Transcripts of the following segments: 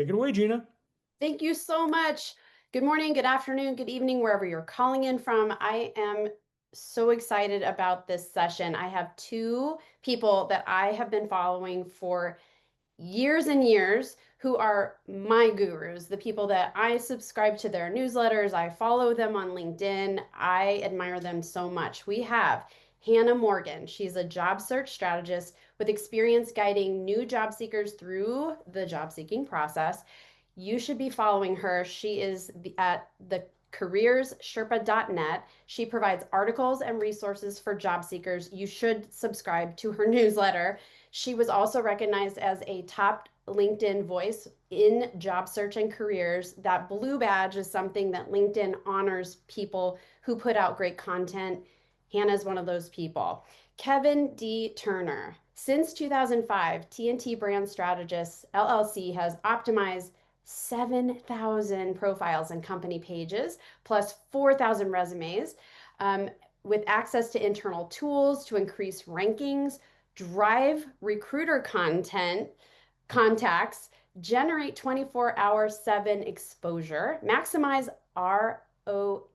Take it away, Gina. Thank you so much. Good morning, good afternoon, good evening, wherever you're calling in from. I am so excited about this session. I have two people that I have been following for years and years who are my gurus, the people that I subscribe to their newsletters. I follow them on LinkedIn. I admire them so much. We have Hannah Morgan. She's a job search strategist with experience guiding new job seekers through the job seeking process. You should be following her. She is at the careerssherpa.net. She provides articles and resources for job seekers. You should subscribe to her newsletter. She was also recognized as a top LinkedIn voice in job search and careers. That blue badge is something that LinkedIn honors people who put out great content. Hannah is one of those people. Kevin D. Turner. Since 2005, TNT Brand Strategists LLC has optimized 7,000 profiles and company pages, plus 4,000 resumes, with access to internal tools to increase rankings, drive recruiter contacts, generate 24/7 exposure, maximize ROA,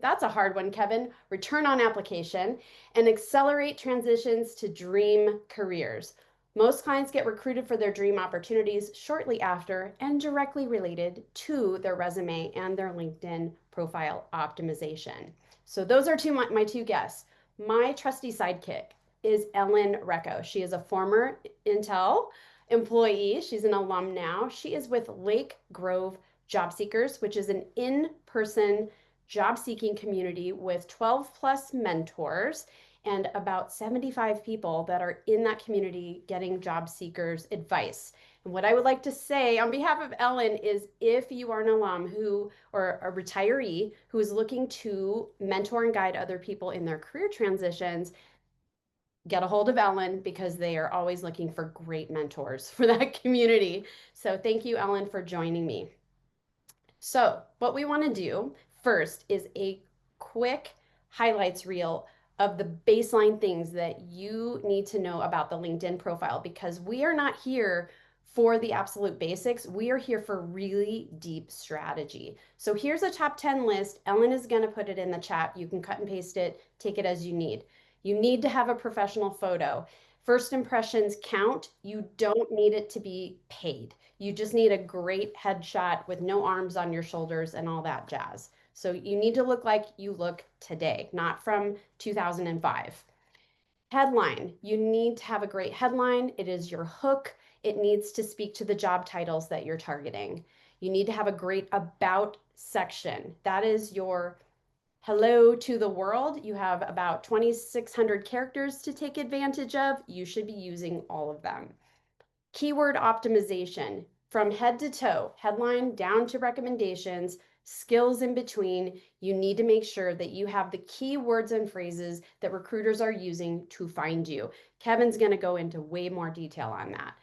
that's a hard one, Kevin, return on application, and accelerate transitions to dream careers. Most clients get recruited for their dream opportunities shortly after and directly related to their resume and their LinkedIn profile optimization. So those are my two guests. My trusty sidekick is Ellen Recco. She is a former Intel employee. She's an alum now. She is with Lake Grove Jobseekers, which is an in-person job seeking community with 12 plus mentors and about 75 people that are in that community getting job seekers advice. And what I would like to say on behalf of Ellen is if you are an alum who or a retiree who is looking to mentor and guide other people in their career transitions, get a hold of Ellen because they are always looking for great mentors for that community. So thank you, Ellen, for joining me. So what we want to do first is a quick highlights reel of the baseline things that you need to know about the LinkedIn profile because we are not here for the absolute basics. We are here for really deep strategy. So here's a top 10 list. Ellen is going to put it in the chat. You can cut and paste it, take it as you need. You need to have a professional photo. First impressions count. You don't need it to be paid. You just need a great headshot with no arms on your shoulders and all that jazz. So you need to look like you look today, not from 2005. Headline, you need to have a great headline. It is your hook. It needs to speak to the job titles that you're targeting. You need to have a great about section. That is your hello to the world. You have about 2,600 characters to take advantage of. You should be using all of them. Keyword optimization from head to toe, headline down to recommendations, skills in between. You need to make sure that you have the keywords and phrases that recruiters are using to find you. Kevin's going to go into way more detail on that.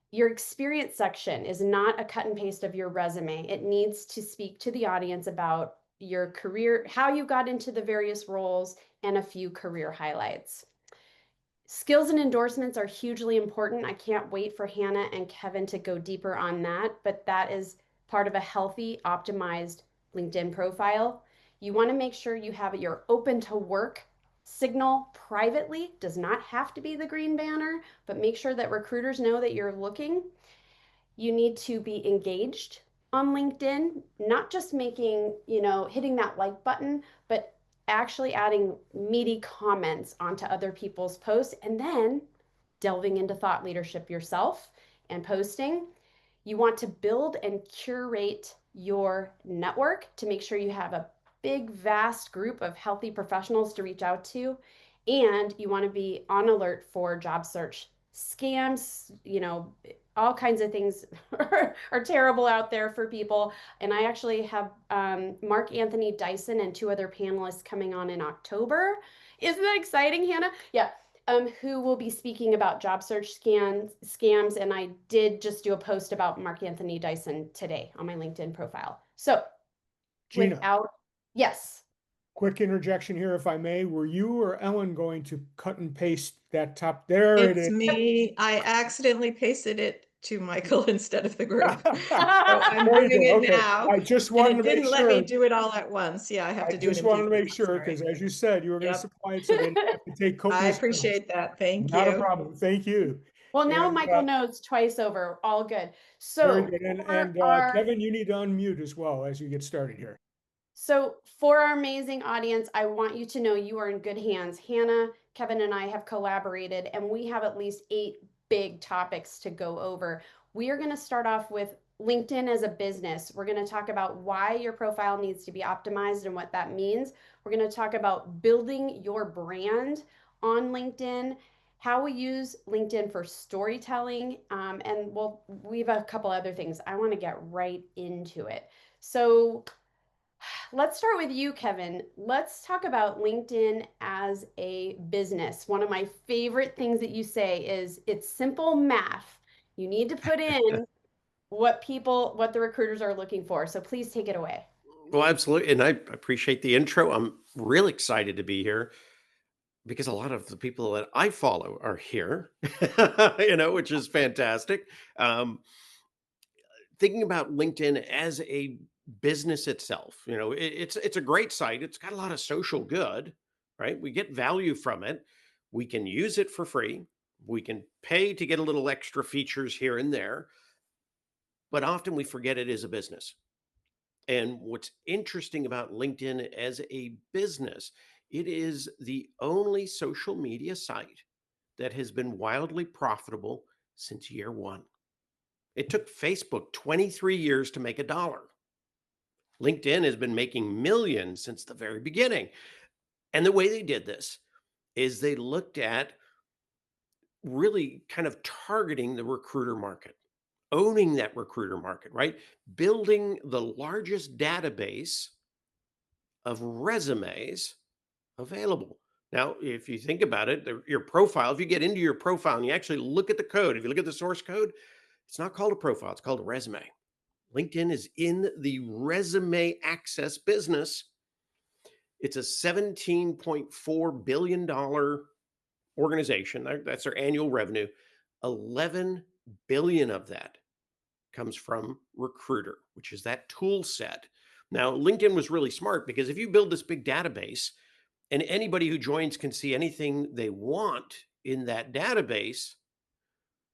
Your experience section is not a cut and paste of your resume. It needs to speak to the audience about your career, how you got into the various roles, and a few career highlights. Skills and endorsements are hugely important. I can't wait for Hannah and Kevin to go deeper on that, but that is part of a healthy, optimized LinkedIn profile. You want to make sure you have your open to work signal privately. Does not have to be the green banner, but make sure that recruiters know that you're looking. You need to be engaged on LinkedIn, not just making, hitting that like button, but actually adding meaty comments onto other people's posts and then delving into thought leadership yourself and posting. You want to build and curate your network to make sure you have a big, vast group of healthy professionals to reach out to. And you want to be on alert for job search scams, all kinds of things are terrible out there for people. And I actually have Mark Anthony Dyson and two other panelists coming on in October. Isn't that exciting, Hannah? Yeah. Who will be speaking about job search scams. And I did just do a post about Mark Anthony Dyson today on my LinkedIn profile. So Gina, yes. quick interjection here, if I may. Were you or Ellen going to cut and paste that top? There it It's is. me. I accidentally pasted it to Michael instead of the group. So I'm Very doing good. it Okay. now, I just and wanted it to make didn't let me sure. do it all at once. Yeah, I have I to do it just in wanted to pieces. make I'm sure, sorry. because as you said, you were going to Yep. supply it, so they didn't have to take I copious notes. appreciate that. Thank Not a you. problem. Thank you. Well, now And Michael knows twice over. All good. very So good. And for our Kevin, you need to unmute as well as you get started here. So, for our amazing audience, I want you to know you are in good hands. Hannah, Kevin, and I have collaborated, and we have at least 8 big topics to go over. We are going to start off with LinkedIn as a business. We're going to talk about why your profile needs to be optimized and what that means. We're going to talk about building your brand on LinkedIn, how we use LinkedIn for storytelling, and we have a couple other things. I want to get right into it. So, let's start with you, Kevin. Let's talk about LinkedIn as a business. One of my favorite things that you say is it's simple math. You need to put in what the recruiters are looking for. So please take it away. Well, absolutely. And I appreciate the intro. I'm real excited to be here because a lot of the people that I follow are here, which is fantastic. Um, Thinking about LinkedIn as a business itself, it's a great site. It's got a lot of social good, right? We get value from it. We can use it for free. We can pay to get a little extra features here and there, but often we forget it is a business. And what's interesting about LinkedIn as a business, it is the only social media site that has been wildly profitable since year one. It took Facebook 23 years to make $1. LinkedIn has been making millions since the very beginning. And the way they did this is they looked at really kind of targeting the recruiter market, owning that recruiter market, right? Building the largest database of resumes available. Now, if you think about it, your profile, if you get into your profile and you actually look at the code, if you look at the source code, it's not called a profile, it's called a resume. LinkedIn is in the resume access business. It's a $17.4 billion organization. That's their annual revenue. 11 billion of that comes from Recruiter, which is that tool set. Now, LinkedIn was really smart because if you build this big database, and anybody who joins can see anything they want in that database,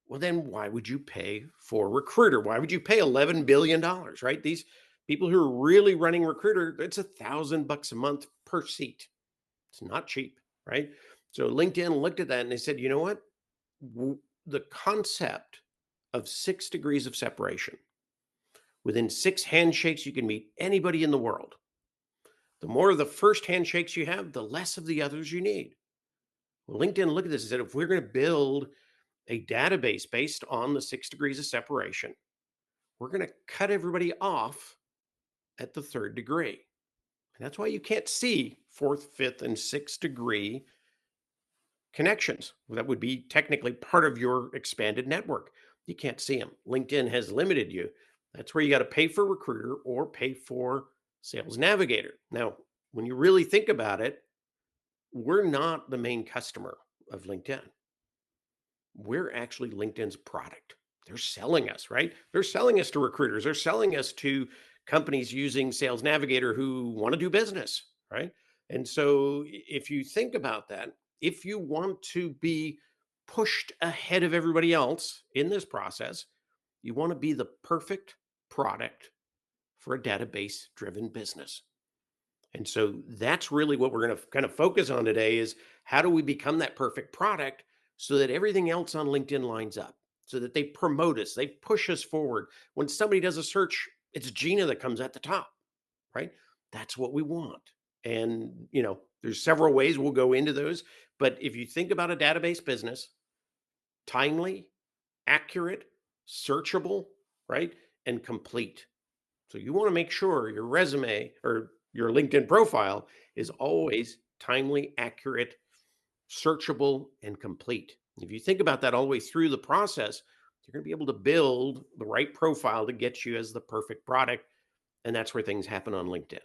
well, then why would you pay for Recruiter? Why would you pay $11 billion, right? These people who are really running Recruiter, it's $1,000 a month per seat. It's not cheap, right? So LinkedIn looked at that and they said, you know what? The concept of 6 degrees of separation. Within 6 handshakes, you can meet anybody in the world. The more of the first handshakes you have, the less of the others you need. Well, LinkedIn looked at this and said, if we're going to build a database based on the 6 degrees of separation, we're going to cut everybody off at the third degree. And that's why you can't see fourth, fifth, and sixth degree connections. That would be technically part of your expanded network. You can't see them. LinkedIn has limited you. That's where you got to pay for Recruiter or pay for Sales Navigator. Now, when you really think about it, we're not the main customer of LinkedIn. We're actually LinkedIn's product. They're selling us, right? They're selling us to recruiters. They're selling us to companies using Sales Navigator who want to do business, right? And so if you think about that, if you want to be pushed ahead of everybody else in this process, you want to be the perfect product for a database driven business. And so that's really what we're going to kind of focus on today is how do we become that perfect product so that everything else on LinkedIn lines up, so that they promote us, they push us forward. When somebody does a search, it's Gina that comes at the top, right? That's what we want. And, there's several ways we'll go into those. But if you think about a database business, timely, accurate, searchable, right? And complete. So you want to make sure your resume or your LinkedIn profile is always timely, accurate, searchable, and complete. If you think about that all the way through the process, you're going to be able to build the right profile to get you as the perfect product. And that's where things happen on LinkedIn.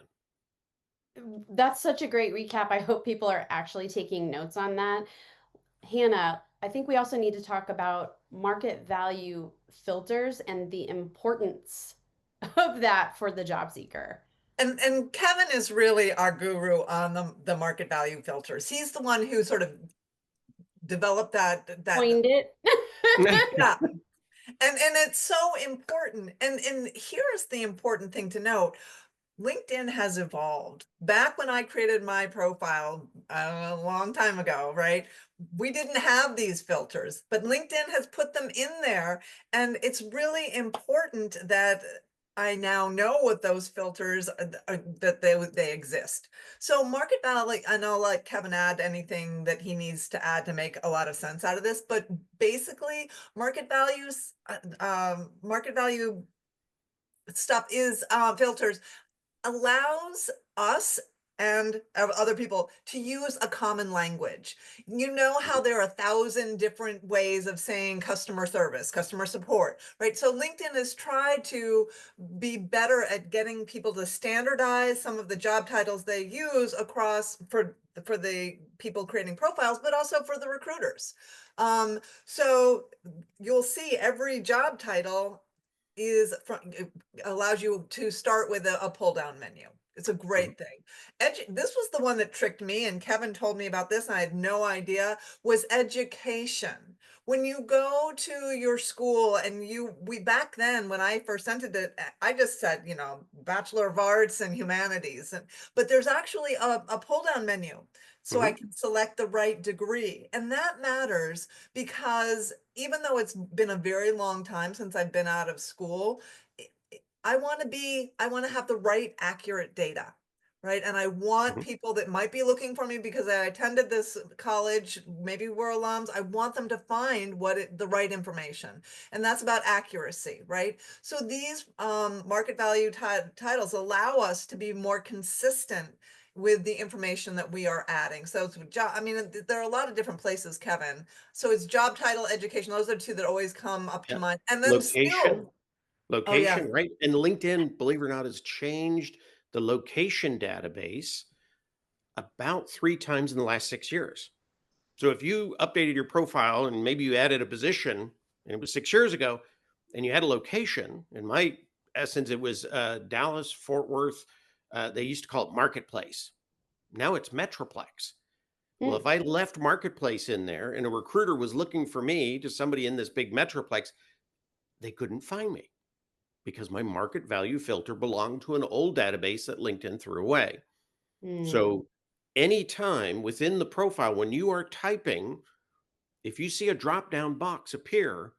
That's such a great recap. I hope people are actually taking notes on that. Hannah, I think we also need to talk about market value filters and the importance of that for the job seeker. And Kevin is really our guru on the market value filters. He's the one who sort of developed that Coined it. yeah. And it's so important. And here's the important thing to note. LinkedIn has evolved. Back when I created my profile a long time ago, right? We didn't have these filters, but LinkedIn has put them in there. And it's really important that I now know what those filters that they exist. So market value, I know like Kevin add anything that he needs to add to make a lot of sense out of this, but basically market value stuff is filters allows us and other people to use a common language. You know how there are 1,000 different ways of saying customer service, customer support, right? So LinkedIn has tried to be better at getting people to standardize some of the job titles they use across for the people creating profiles, but also for the recruiters. So you'll see every job title allows you to start with a pull down menu. It's a great thing. This was the one that tricked me, and Kevin told me about this and I had no idea, was education. When you go to your school and we back then when I first entered it, I just said, Bachelor of Arts and Humanities, but there's actually a pull down menu. So I can select the right degree. And that matters because even though it's been a very long time since I've been out of school, I want to have the right accurate data, right? And I want people that might be looking for me because I attended this college, maybe we're alums. I want them to find the right information. And that's about accuracy, right? So these market value titles allow us to be more consistent with the information that we are adding. So it's there are a lot of different places, Kevin. So it's job title, education. Those are two that always come up to mind. And then Location, Oh yeah. right? And LinkedIn, believe it or not, has changed the location database about 3 times in the last 6 years. So if you updated your profile and maybe you added a position and it was 6 years ago and you had a location, in my essence, it was Dallas, Fort Worth. They used to call it Marketplace. Now it's Metroplex. Well, if I left Marketplace in there and a recruiter was looking for me to somebody in this big Metroplex, they couldn't find me because my market value filter belonged to an old database that LinkedIn threw away. So anytime within the profile, when you are typing, if you see a drop down box appear,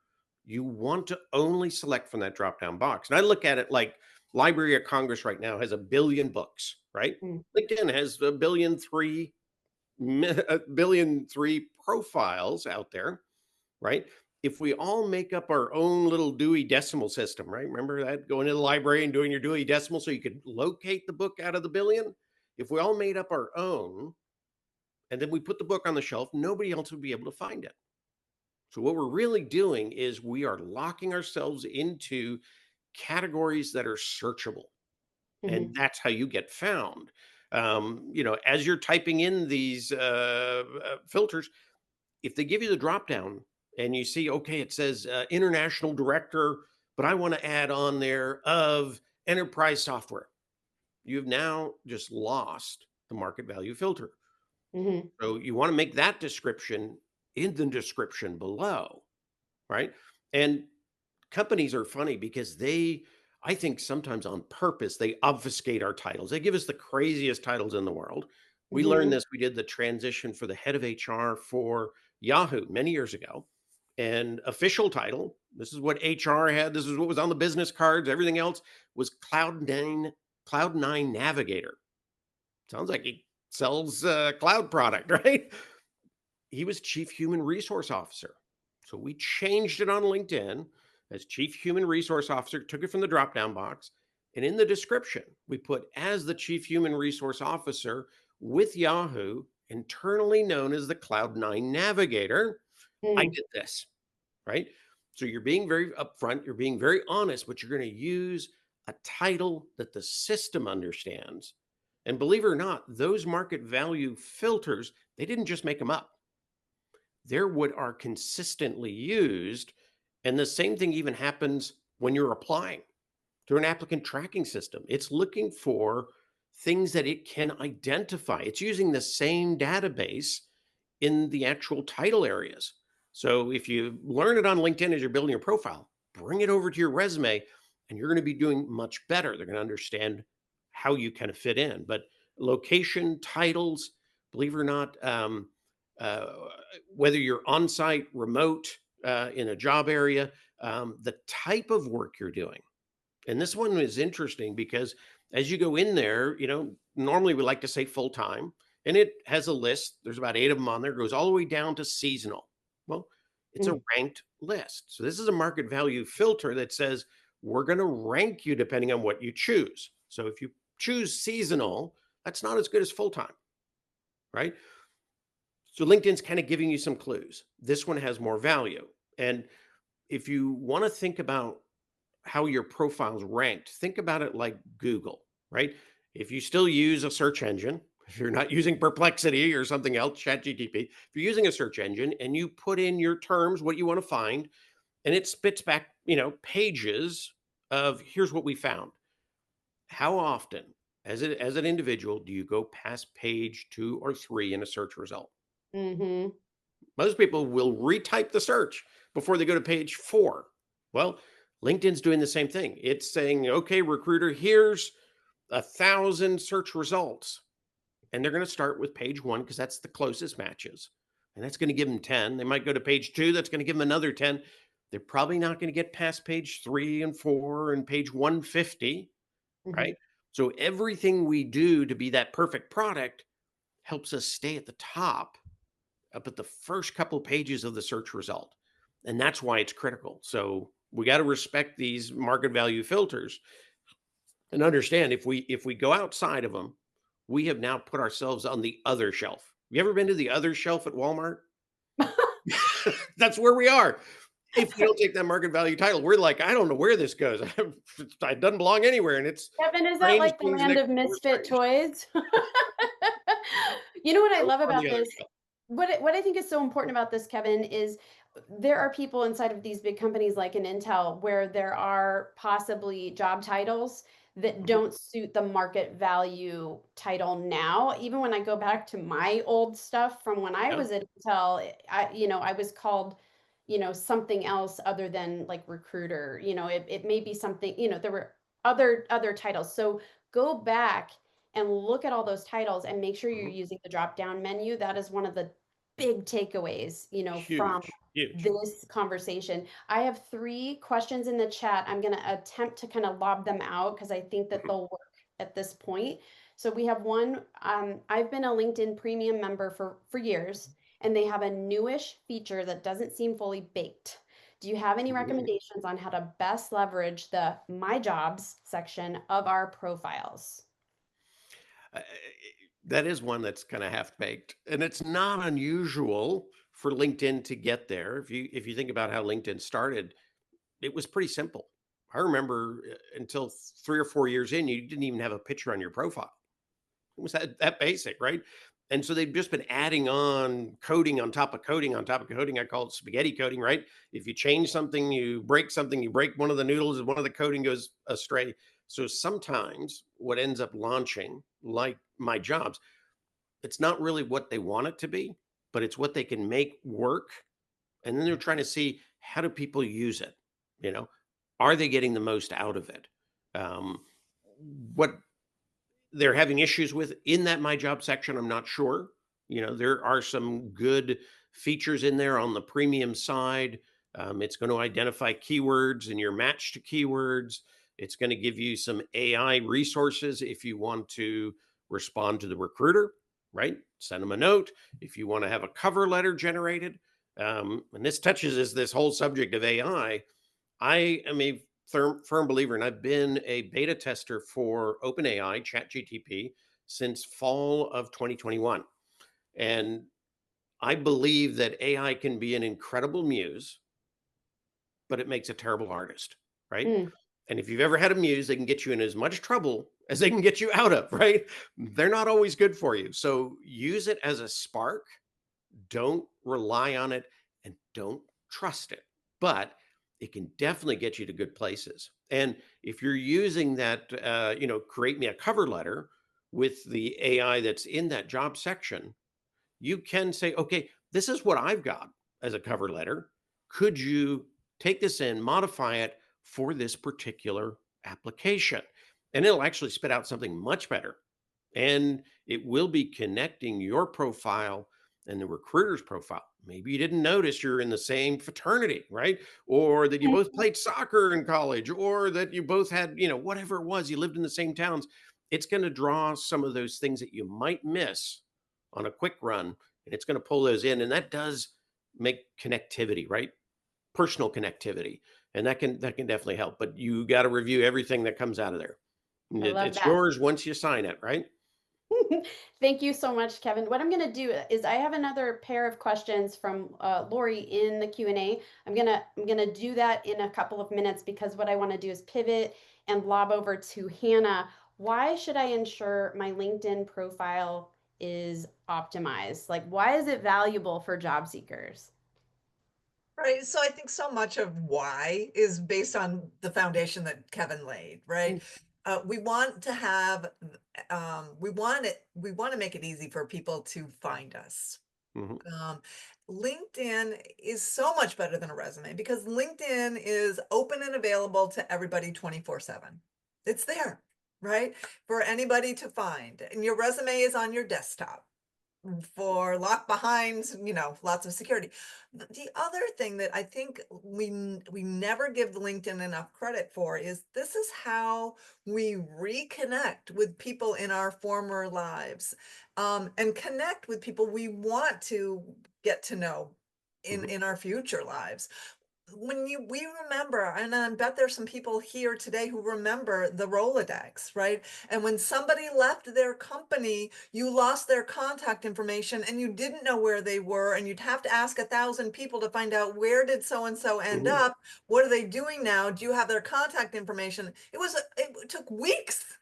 you want to only select from that drop down box. And I look at it like Library of Congress right now has 1 billion books, right? LinkedIn has 1 billion 3 profiles out there, right? If we all make up our own little Dewey Decimal System, right? Remember that, going to the library and doing your Dewey Decimal so you could locate the book out of the billion? If we all made up our own and then we put the book on the shelf, nobody else would be able to find it. So what we're really doing is we are locking ourselves into categories that are searchable. And that's how you get found. As you're typing in these filters, if they give you the drop down and you see, okay, it says international director, but I want to add on there of enterprise software, you've now just lost the market value filter. So you want to make that description in the description below, right? And companies are funny because I think sometimes on purpose, they obfuscate our titles. They give us the craziest titles in the world. We learned this. We did the transition for the head of HR for Yahoo many years ago. And official title, this is what HR had. This is what was on the business cards. Everything else was Cloud9 Navigator. Sounds like he sells a cloud product, right? He was Chief Human Resource Officer. So we changed it on LinkedIn as Chief Human Resource Officer, took it from the drop-down box. And in the description, we put as the Chief Human Resource Officer with Yahoo, internally known as the Cloud9 Navigator. I did this, right? So you're being very upfront, you're being very honest, but you're going to use a title that the system understands. And believe it or not, those market value filters, they didn't just make them up. They're what are consistently used. And the same thing even happens when you're applying through an applicant tracking system. It's looking for things that it can identify. It's using the same database in the actual title areas. So if you learn it on LinkedIn as you're building your profile, bring it over to your resume and you're going to be doing much better. They're going to understand how you kind of fit in. But location, titles, believe it or not, uh, whether you're on site, remote, in a job area, the type of work you're doing. And this one is interesting because as you go in there, normally we like to say full time, and it has a list. There's about 8 of them on there, goes all the way down to seasonal. Well, it's a Mm. ranked list. So this is a market value filter that says we're going to rank you depending on what you choose. So if you choose seasonal, that's not as good as full time, right? So LinkedIn's kind of giving you some clues. This one has more value. And if you want to think about how your profile's ranked, think about it like Google, right? If you still use a search engine, if you're not using Perplexity or something else, ChatGPT, if you're using a search engine and you put in your terms, what you want to find, and it spits back, pages of here's what we found. How often, as an individual, do you go past page 2 or 3 in a search result? Mm-hmm. Most people will retype the search before they go to page 4. Well, LinkedIn's doing the same thing. It's saying, okay, recruiter, here's 1,000 search results. And they're going to start with page 1 because that's the closest matches. And that's going to give them 10. They might go to page 2. That's going to give them another 10. They're probably not going to get past page 3 and 4 and page 150, Mm-hmm. right? So everything we do to be that perfect product helps us stay at the top, up at the first couple pages of the search result. And that's why it's critical. So we got to respect these market value filters and understand if we go outside of them, we have now put ourselves on the other shelf. You ever been to the other shelf at Walmart? That's where we are. If we don't take that market value title, we're like, I don't know where this goes. It doesn't belong anywhere. And it's Kevin, is that strange like the things land next of to more misfit strange. toys? You know what I We're love on about the other this? shelf. What I think is so important about this, Kevin, is there are people inside of these big companies like an Intel where there are possibly job titles that Mhm. don't suit the market value title now. Even when I go back to my old stuff from when I Yeah, was at Intel, I was called, something else other than like recruiter. It may be something, there were other titles. So go back and look at all those titles and make sure you're mhm. using the drop down menu. That is one of the big takeaways, from Huge, huge. this conversation. I have 3 questions in the chat. I'm going to attempt to kind of lob them out because I think that Mhm. they'll work at this point. So we have one. I've been a LinkedIn premium member for years, and they have a newish feature that doesn't seem fully baked. Do you have any Mhm. recommendations on how to best leverage the My Jobs section of our profiles? Uh, that is one that's kind of half baked, and it's not unusual for LinkedIn to get there. If you think about how LinkedIn started, it was pretty simple. I remember until 3 or 4 years in, you didn't even have a picture on your profile. It was that basic, right? And so they've just been adding on coding on top of coding on top of coding. I call it spaghetti coding, right? If you change something, you break something, you break one of the noodles, and one of the coding goes astray. So sometimes what ends up launching, like My Jobs, it's not really what they want it to be, but it's what they can make work. And then they're trying to see how do people use it? You know, are they getting the most out of it? Um, what they're having issues with in that My Job section, I'm not sure. There are some good features in there on the premium side. It's going to identify keywords and your match to keywords. It's going to give you some AI resources if you want to respond to the recruiter, right? Send them a note. If you want to have a cover letter generated. And this touches this whole subject of AI. I am a firm believer, and I've been a beta tester for OpenAI, ChatGTP, since fall of 2021. And I believe that AI can be an incredible muse, but it makes a terrible artist, right? Mm, And if you've ever had a muse, they can get you in as much trouble as they can get you out of, right? They're not always good for you. So use it as a spark. Don't rely on it and don't trust it. But it can definitely get you to good places. And if you're using that, create me a cover letter with the AI that's in that job section, you can say, okay, this is what I've got as a cover letter. Could you take this in, modify it for this particular application? And it'll actually spit out something much better. And it will be connecting your profile and the recruiter's profile. Maybe you didn't notice you're in the same fraternity, right? Or that you both played soccer in college, or that you both had, whatever it was, you lived in the same towns. It's going to draw some of those things that you might miss on a quick run, and it's going to pull those in. And that does make connectivity, right? Personal connectivity. And that can definitely help. But you got to review everything that comes out of there. I love It's that. yours once you sign it, right? Thank you so much, Kevin. What I'm going to do is I have another pair of questions from Lori in the Q&A. I'm gonna do that in a couple of minutes because what I want to do is pivot and lob over to Hannah. Why should I ensure my LinkedIn profile is optimized? Like, why is it valuable for job seekers? Right. So I think so much of why is based on the foundation that Kevin laid, right? Mm. We want to have, we want to make it easy for people to find us. Mhm. Um, LinkedIn is so much better than a resume because LinkedIn is open and available to everybody 24/7. It's there, right? For anybody to find. And your resume is on your desktop for lock behinds, lots of security. The other thing that I think we never give LinkedIn enough credit for is this is how we reconnect with people in our former lives, and connect with people we want to get to know in Mhm. in our future lives. We remember, and I bet there's some people here today who remember the Rolodex, right? And when somebody left their company, you lost their contact information and you didn't know where they were, and you'd have to ask 1,000 people to find out, where did so and so end Mhm. up? What are they doing now? Do you have their contact information? It took weeks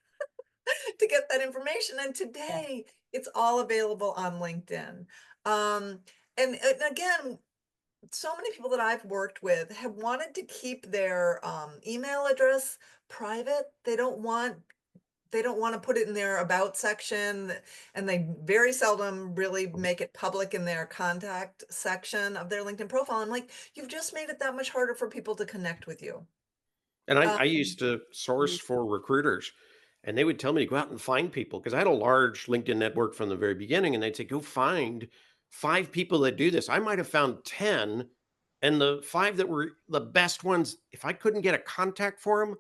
to get that information, and Yeah. today it's all available on LinkedIn. Um, and again, so many people that I've worked with have wanted to keep their email address private. They don't want to put it in their about section, and they very seldom really Mhm. make it public in their contact section of their LinkedIn profile. I'm like, you've just made it that much harder for people to connect with you. And I Um, used to source Mhm. for recruiters, and they would tell me to go out and find people because I had a large LinkedIn network from the very beginning, and they'd say, "Go find 5 people that do this." I might have found 10, and the 5 that were the best ones, if I couldn't get a contact for them,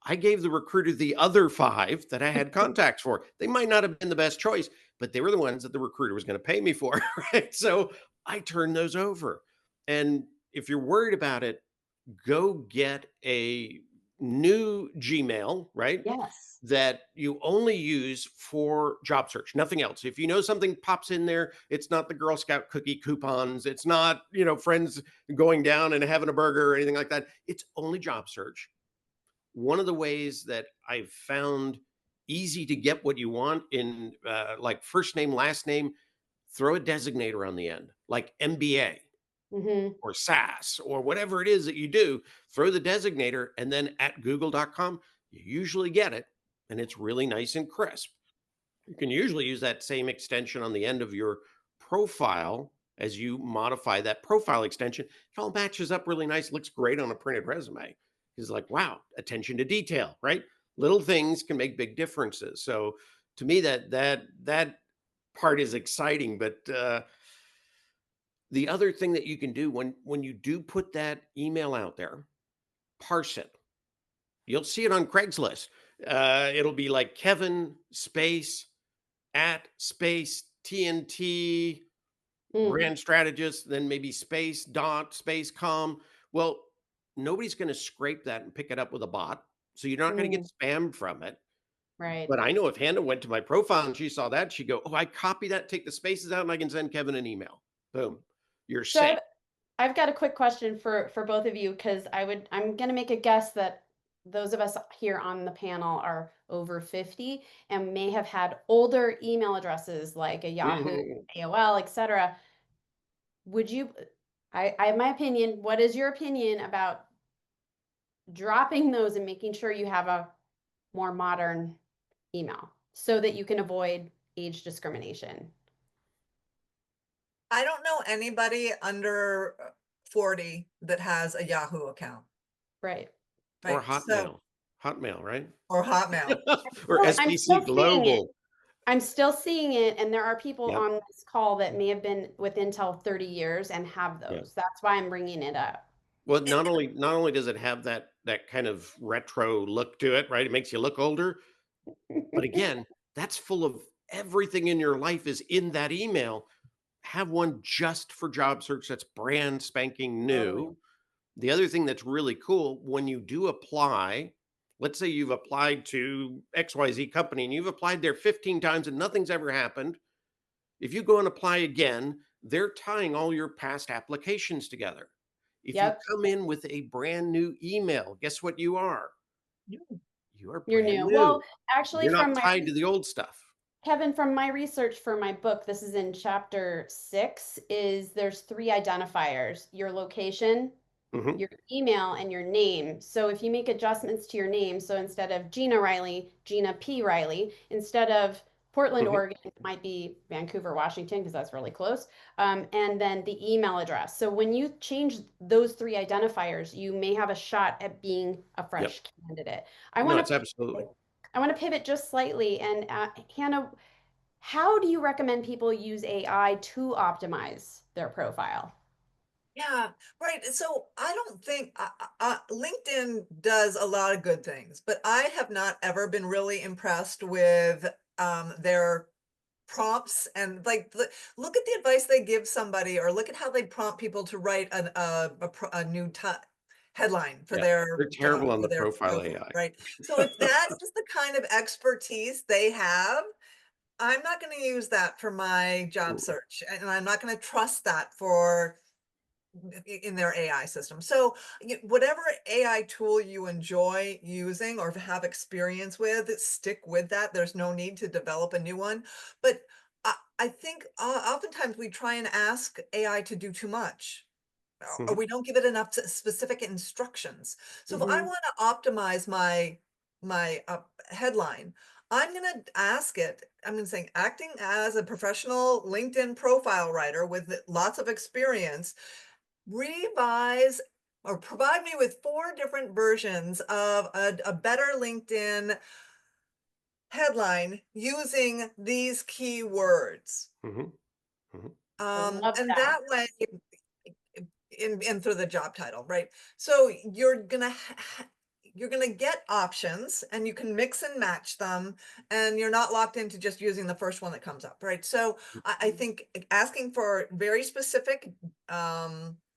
I gave the recruiter the other 5 that I had contacts for. They might not have been the best choice, but they were the ones that the recruiter was gonna pay me for, right? So, I turned those over. And if you're worried about it, go get a new Gmail, right? Yes. That you only use for job search, nothing else. If you know something pops in there, it's not the Girl Scout cookie coupons, it's not, friends going down and having a burger or anything like that. It's only job search. One of the ways that I've found easy to get what you want in like first name, last name, throw a designator on the end, like MBA Hmm. or SAS or whatever it is that you do, throw the designator and then at google.com, you usually get it. And it's really nice and crisp. You can usually use that same extension on the end of your profile as you modify that profile extension. It all matches up really nice, looks great on a printed resume. It's like, wow, attention to detail, right? Little things can make big differences. So to me, that part is exciting. But the other thing that you can do when you do put that email out there, parse it. You'll see it on Craigslist. It'll be like Kevin space at space TNT Mm. brand strategist, then maybe space dot space com. Well, nobody's going to scrape that and pick it up with a bot. So you're not going to get Mm. spam from it. Right. But I know if Hannah went to my profile and she saw that, she'd go, "Oh, I copy that, take the spaces out, and I can send Kevin an email." Boom. You're So safe. I've got a quick question for both of you because I'm gonna make a guess that those of us here on the panel are over 50 and may have had older email addresses like a Yahoo, Mhm. AOL, etc. Would you I have my opinion. What is your opinion about dropping those and making sure you have a more modern email so that you can avoid age discrimination? I don't know anybody under 40 that has a Yahoo account, Right. Or right? So, Hotmail, right? or Hotmail. Or Well, I'm SBC still seeing it. Global. I'm still seeing it, and there are people Yep. on this call that may have been with Intel 30 years and have Yeah. those. That's why I'm bringing it up. Well, not only does it have that kind of retro look to it, right? It makes you look older, but again, that's full of everything in your life is in that email. Have one just for job search that's brand spanking Totally. new. The other thing that's really cool, when you do apply, let's say you've applied to XYZ company and you've applied there 15 times and nothing's ever happened. If you go and apply again, they're tying all your past applications together. If you Yep, come in with a brand new email, guess what you are? You are you're brand new. Well, new. actually, You're not tied to the old stuff. Kevin, from my research for my book, this is in chapter 6, is there's 3 identifiers: your location, Mhm. your email, and your name. So if you make adjustments to your name, so instead of Gina Riley, Gina P. Riley, instead of Portland, Mhm. Oregon, it might be Vancouver, Washington, because that's really close. And then the email address. So when you change those 3 identifiers, you may have a shot at being a Yep. fresh candidate. I No, want it's to absolutely. I want to pivot just slightly. And Hannah, how do you recommend people use AI to optimize their profile? Yeah, right. So I don't think LinkedIn does a lot of good things, but I have not ever been really impressed with their prompts and like look at the advice they give somebody, or look at how they prompt people to write a new headline for Yeah. their They're job, terrible on for the their profile profile, AI. right? So if that is the kind of expertise they have, I'm not going to use that for my job Mm. search, and I'm not going to trust that for in their AI system. So whatever AI tool you enjoy using or have experience with, stick with that. There's no need to develop a new one. But I think oftentimes we try and ask AI to do too much, or Mhm. we don't give it enough specific instructions. So if I Hmm. want to optimize my headline, I'm going to ask it. I'm going to say, acting as a professional LinkedIn profile writer with lots of experience, revise or provide me with 4 different versions of a better LinkedIn headline using these keywords. Mhm. Mhm. I love And that. that way, in through the job title, right? So you're gonna get options, and you can mix and match them, and you're not locked into just using the first one that comes up, right? So I think asking for very specific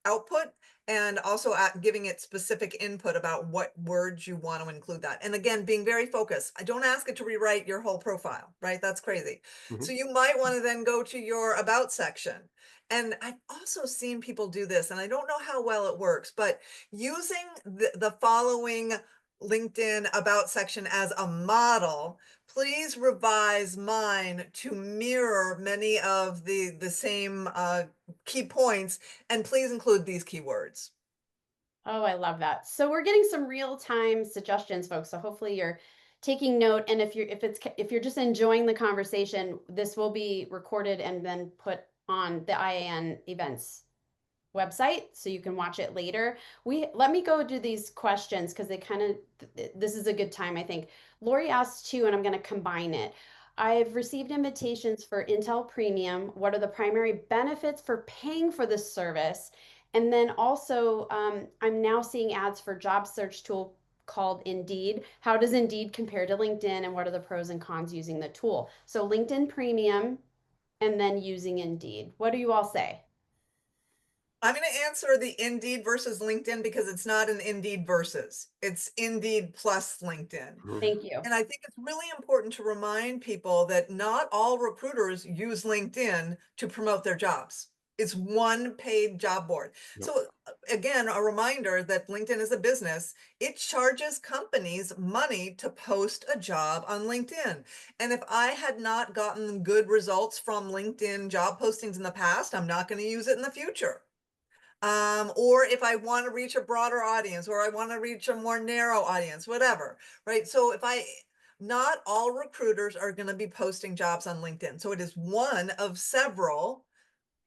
output, and also giving it specific input about what words you want to include that. And again, being very focused. I don't ask it to rewrite your whole profile, right? That's crazy. So Mhm. you might want to then go to your about section. And I've also seen people do this, and I don't know how well it works, but using the following LinkedIn about section as a model, please revise mine to mirror many of the same key points, and please include these keywords. Oh, I love that. So we're getting some real-time suggestions, folks. So hopefully you're taking note. And if you're just enjoying the conversation, this will be recorded and then put on the IAN events website so you can watch it later. We Let me go do these questions because they kind of this is a good time, I think. Lori asked two, and I'm going to combine it. I've received invitations for Intel Premium. What are the primary benefits for paying for this service? And then also, I'm now seeing ads for job search tool called Indeed. How does Indeed compare to LinkedIn, and what are the pros and cons using the tool? So LinkedIn Premium and then using Indeed. What do you all say? I'm going to answer the Indeed versus LinkedIn because it's not an Indeed versus, it's Indeed plus LinkedIn. Mhm. Thank you. And I think it's really important to remind people that not all recruiters use LinkedIn to promote their jobs. It's one paid job board. Yep. So again, a reminder that LinkedIn is a business. It charges companies money to post a job on LinkedIn. And if I had not gotten good results from LinkedIn job postings in the past, I'm not going to use it in the future. or if I want to reach a broader audience, or I want to reach a more narrow audience, whatever, right? So not all recruiters are going to be posting jobs on LinkedIn. So it is one of several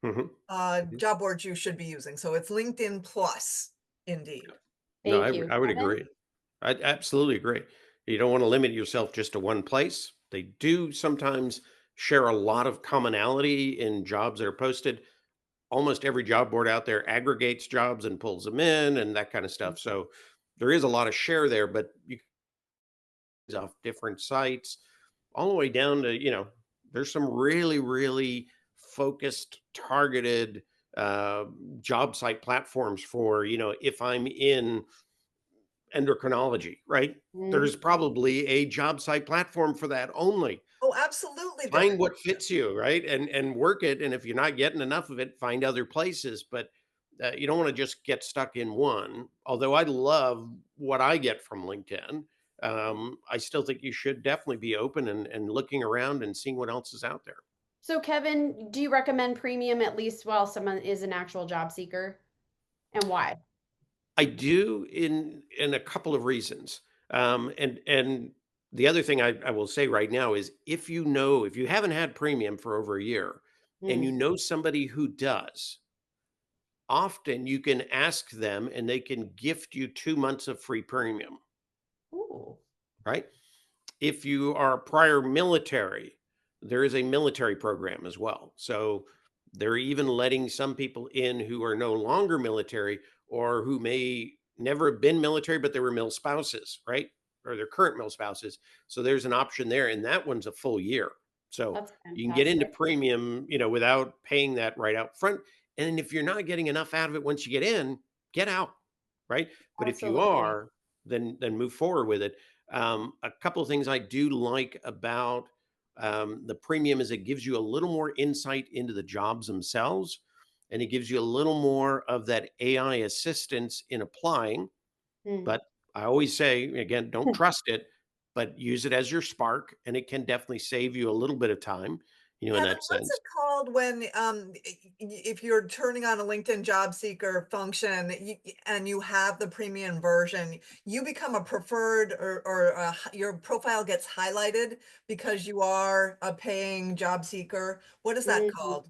Mhm. Mhm. job boards you should be using. So it's LinkedIn Plus, indeed. No, Thank you. I would Kevin? agree. I absolutely agree. You don't want to limit yourself just to one place. They do sometimes share a lot of commonality in jobs that are posted. Almost every job board out there aggregates jobs and pulls them in and that kind of stuff. So there is a lot of share there, but you can off different sites all the way down to, there's some really, really focused, targeted uh, job site platforms for, if I'm in endocrinology, right? There's Mhm. probably a job site platform for that only. Oh, absolutely there Find is. what fits you, right? And work it. And if you're not getting enough of it, find other places. But you don't want to just get stuck in one. Although I love what I get from LinkedIn, I still think you should definitely be open and looking around and seeing what else is out there. So, Kevin, do you recommend premium at least while someone is an actual job seeker, and why? I do in a couple of reasons. And the other thing I will say right now is if you haven't had premium for over a year and you Mm. know somebody who does, often you can ask them and they can gift you 2 months of free premium, Ooh. right? If you are prior military, there is a military program as well. So they're even letting some people in who are no longer military or who may never have been military, but they were mil spouses, right? Or their current mil spouses. So there's an option there, and that one's a full year. So That's you can get into fantastic. premium, without paying that right out front. And if you're not getting enough out of it once you get in, get out, right? But if you Absolutely. are, then move forward with it. A couple of things I do like about the premium is it gives you a little more insight into the jobs themselves, and it gives you a little more of that AI assistance in applying. Mm. But I always say, again, don't trust it, but use it as your spark, and it can definitely save you a little bit of time, in Kevin, that what's sense. it called when if you're turning on a LinkedIn job seeker function and you have the premium version, you become a preferred your profile gets highlighted because you are a paying job seeker. What is that Mhm. called?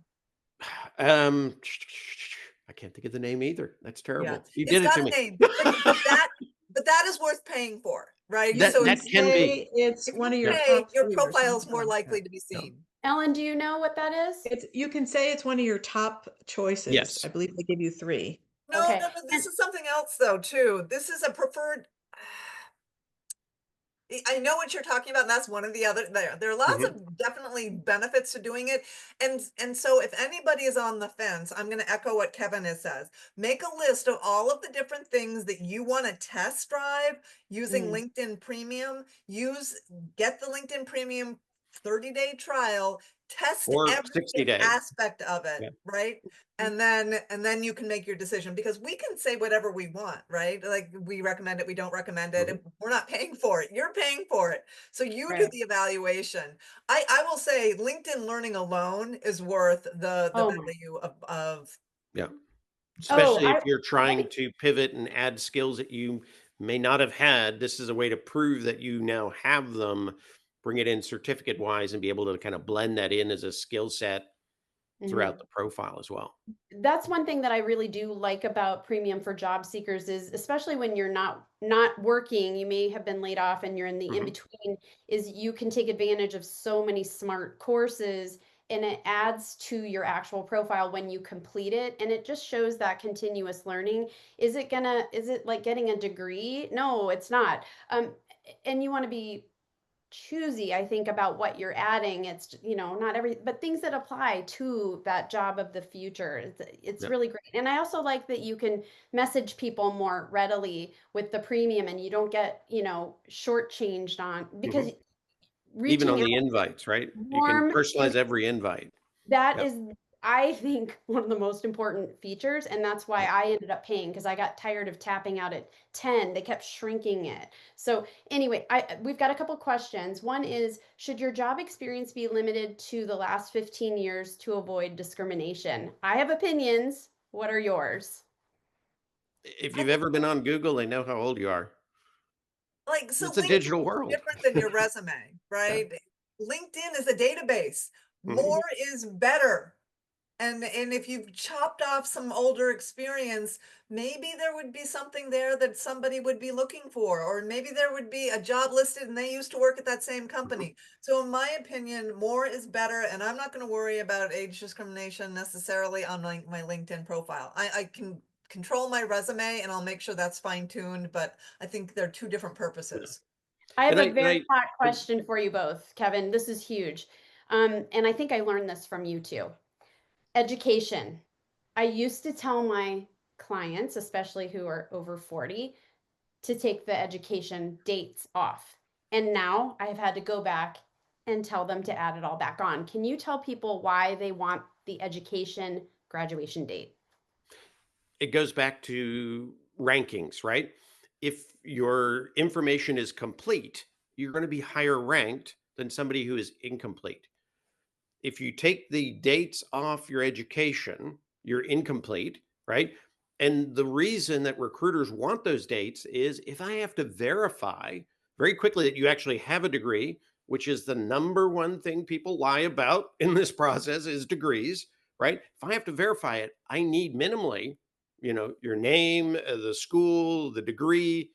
Um, I can't think of the name either. That's Yeah, terrible. You it's did it got to a me. name, but that is worth paying for, right? You So That can if that can be. say it's if one you of your Yeah. pay, top your 3 or profile is something more like that. likely to be Yeah. seen. Ellen, do you know what that is? You can say it's one of your top choices. Yes. I believe they give you 3. No, Okay. no, no. This And is something else though, too. This is a preferred. I know what you're talking about, and that's one of the other there are lots Mhm. of definitely benefits to doing it, and so if anybody is on the fence, I'm gonna echo what Kevin has says. Make a list of all of the different things that you wanna test drive using mm, LinkedIn Premium. Get the LinkedIn Premium 30-day trial, test Or every 60-day. aspect of it, Yeah. right? And then you can make your decision because we can say whatever we want, right? Like we recommend it, we don't recommend it. Mhm. We're not paying for it. You're paying for it. So you do right. the evaluation. I will say LinkedIn Learning alone is worth the Oh my. value of Yeah. Oh, Especially if you're I trying think to pivot and add skills that you may not have had. This is a way to prove that you now have them, bring it in certificate wise, and be able to kind of blend that in as a skill set throughout mhm. the profile as well. That's one thing that I really do like about premium for job seekers is especially when you're not working, you may have been laid off and you're in the in Mhm. between, is you can take advantage of so many smart courses and it adds to your actual profile when you complete it and it just shows that continuous learning. Is it like getting a degree? No, it's not. And you want to be choosy, I think, about what you're adding. It's, not every, but things that apply to that job of the future. It's Yeah. really great. And I also like that you can message people more readily with the premium and you don't get, shortchanged on because Mhm. Even on reaching the out invites, right? You can warm and personalize every invite. that Yep. is, I think, one of the most important features, and that's why Yep. I ended up paying because I got tired of tapping out at 10. They kept shrinking it. So anyway, we've got a couple questions. One is, should your job experience be limited to the last 15 years to avoid discrimination? I have opinions. What are yours? If I you've think ever been on Google, they know how old you are. like, so It's a LinkedIn digital is world. different than your resume, Yeah. right? LinkedIn is a database. Mhm. More is better. And if you've chopped off some older experience, maybe there would be something there that somebody would be looking for, or maybe there would be a job listed and they used to work at that same Mhm. company. So in my opinion, more is better, and I'm not going to worry about age discrimination necessarily on my LinkedIn profile. I can control my resume and I'll make sure that's fine-tuned, but I think they're two different Yeah. purposes. I have And a very hot I question for you both, Kevin. This is huge. And I think I learned this from you too. Education. I used to tell my clients, especially who are over 40, to take the education dates off. And now I've had to go back and tell them to add it all back on. Can you tell people why they want the education graduation date? it goes back to rankings, right? If your information is complete, you're going to be higher ranked than somebody who is incomplete. If you take the dates off your education, you're incomplete, right? And the reason that recruiters want those dates is if I have to verify very quickly that you actually have a degree, which is the number one thing people lie about in this process is degrees, right? If I have to verify it, I need minimally, your name, the school, the degree,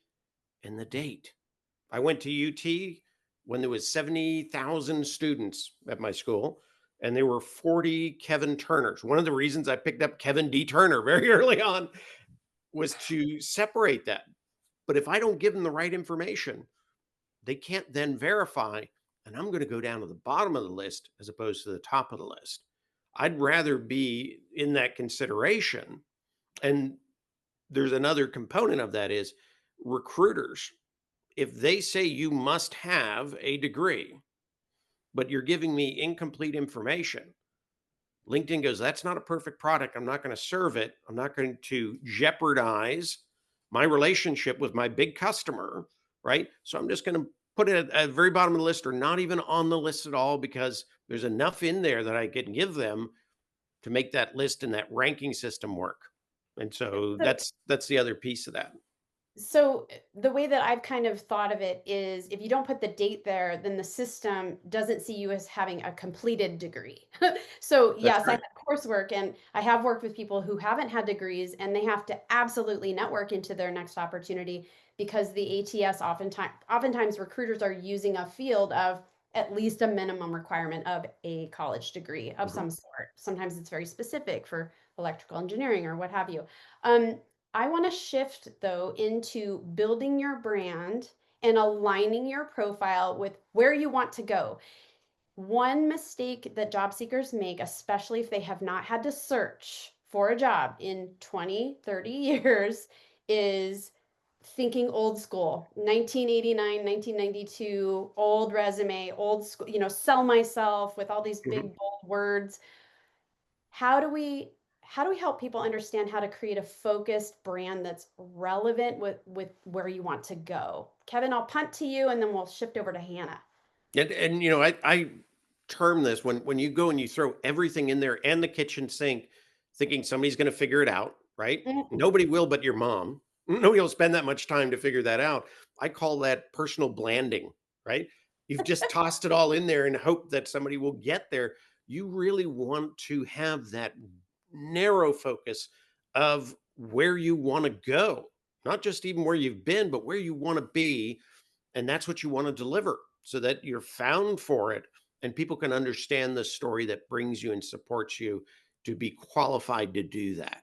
and the date. I went to UT when there was 70,000 students at my school, and there were 40 Kevin Turners. One of the reasons I picked up Kevin D. Turner very early on was to separate that. But if I don't give them the right information, they can't then verify, and I'm going to go down to the bottom of the list as opposed to the top of the list. I'd rather be in that consideration. And there's another component of that is recruiters, if they say you must have a degree, but you're giving me incomplete information, LinkedIn goes, that's not a perfect product. I'm not going to serve it. I'm not going to jeopardize my relationship with my big customer, right? So I'm just going to put it at the very bottom of the list or not even on the list at all because there's enough in there that I can give them to make that list and that ranking system work. And so So that's the other piece of that. So the way that I've kind of thought of it is if you don't put the date there, then the system doesn't see you as having a completed degree. So That's yes, I right. had coursework and I have worked with people who haven't had degrees and they have to absolutely network into their next opportunity because the ATS oftentimes recruiters are using a field of at least a minimum requirement of a college degree of Mhm. some sort. Sometimes it's very specific for electrical engineering or what have you. Um, I want to shift though into building your brand and aligning your profile with where you want to go. One mistake that job seekers make, especially if they have not had to search for a job in 20, 30 years, is thinking old school 1989, 1992, old resume, old school, sell myself with all these Mhm. big bold words. How do we help people understand how to create a focused brand that's relevant with where you want to go? Kevin, I'll punt to you and then we'll shift over to Hannah. And I term this when you go and you throw everything in there and the kitchen sink, thinking somebody's going to figure it out, right? Mm, Nobody will, but your mom. Nobody will spend that much time to figure that out. I call that personal blanding, right? You've just tossed it all in there and hope that somebody will get there. You really want to have that narrow focus of where you want to go, not just even where you've been, but where you want to be, and that's what you want to deliver so that you're found for it and people can understand the story that brings you and supports you to be qualified to do that.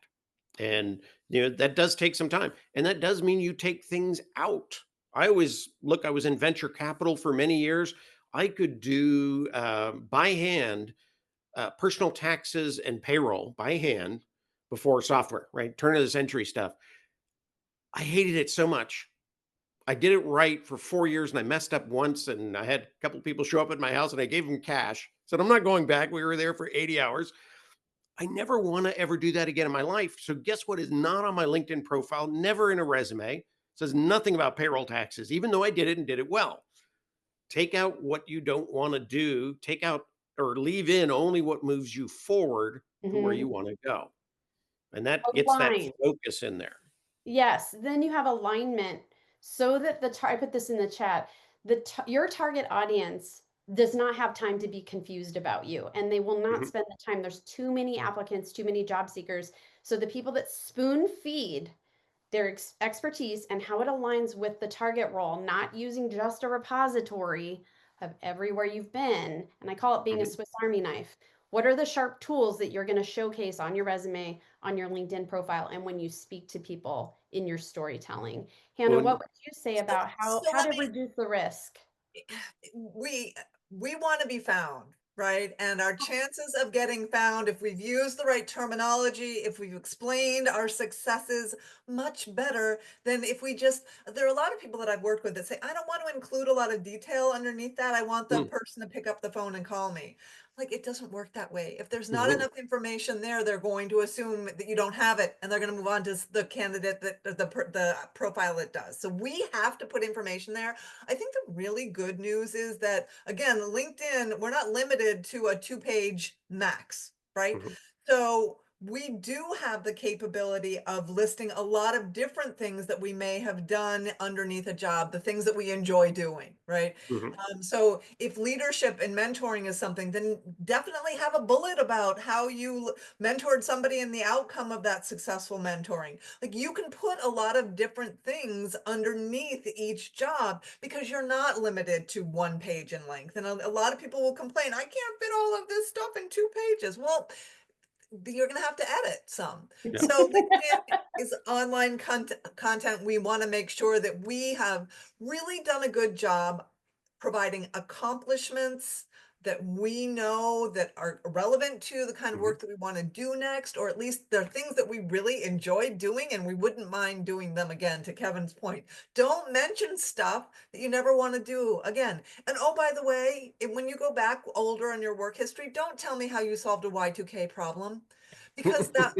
And that does take some time, and that does mean you take things out. I was in venture capital for many years. I could do by hand personal taxes and payroll by hand before software, right? Turn of the century stuff. I hated it so much. I did it right for 4 years and I messed up once and I had a couple of people show up at my house and I gave them cash. Said, I'm not going back. We were there for 80 hours. I never want to ever do that again in my life. So guess what is not on my LinkedIn profile, never in a resume. It says nothing about payroll taxes, even though I did it and did it well. Take out what you don't want to do, take out or leave in only what moves you forward to where mhm. you want to go. And that gets that Align. focus in there. Yes, then you have alignment so that I put this in the chat, your target audience does not have time to be confused about you, and they will not Mhm, spend the time. There's too many applicants, too many job seekers. So the people that spoon feed their expertise and how it aligns with the target role, not using just a repository of everywhere you've been. And I call it being a mhm. Swiss Army knife. What are the sharp tools that you're going to showcase on your resume, on your LinkedIn profile, and when you speak to people in your storytelling? Hannah, Well, what would you say So, about so how let to me reduce the risk? we we want to be found, right? And our chances of getting found, if we've used the right terminology, if we've explained our successes, much better than if we just, there are a lot of people that I've worked with that say, I don't want to include a lot of detail underneath that, I want the mm, person to pick up the phone and call me. Like, it doesn't work that way. If there's not no. enough information there, they're going to assume that you don't have it, and they're going to move on to the candidate that the profile it does. So we have to put information there. I think the really good news is that, again, LinkedIn, we're not limited to a 2-page max, right? Mhm, So we do have the capability of listing a lot of different things that we may have done underneath a job, the things that we enjoy doing, right? mhm, So if leadership and mentoring is something, then definitely have a bullet about how you mentored somebody and the outcome of that successful mentoring. Like, you can put a lot of different things underneath each job because you're not limited to 1 page in length. And a lot of people will complain, I can't fit all of this stuff in 2 pages. Well, you're going to have to edit some. yeah. So LinkedIn is online content. We want to make sure that we have really done a good job providing accomplishments that we know that are relevant to the kind of Mhm. work that we want to do next, or at least they're things that we really enjoy doing and we wouldn't mind doing them again, to Kevin's point. Don't mention stuff that you never want to do again. And oh, by the way, when you go back older in your work history, don't tell me how you solved a Y2K problem, because that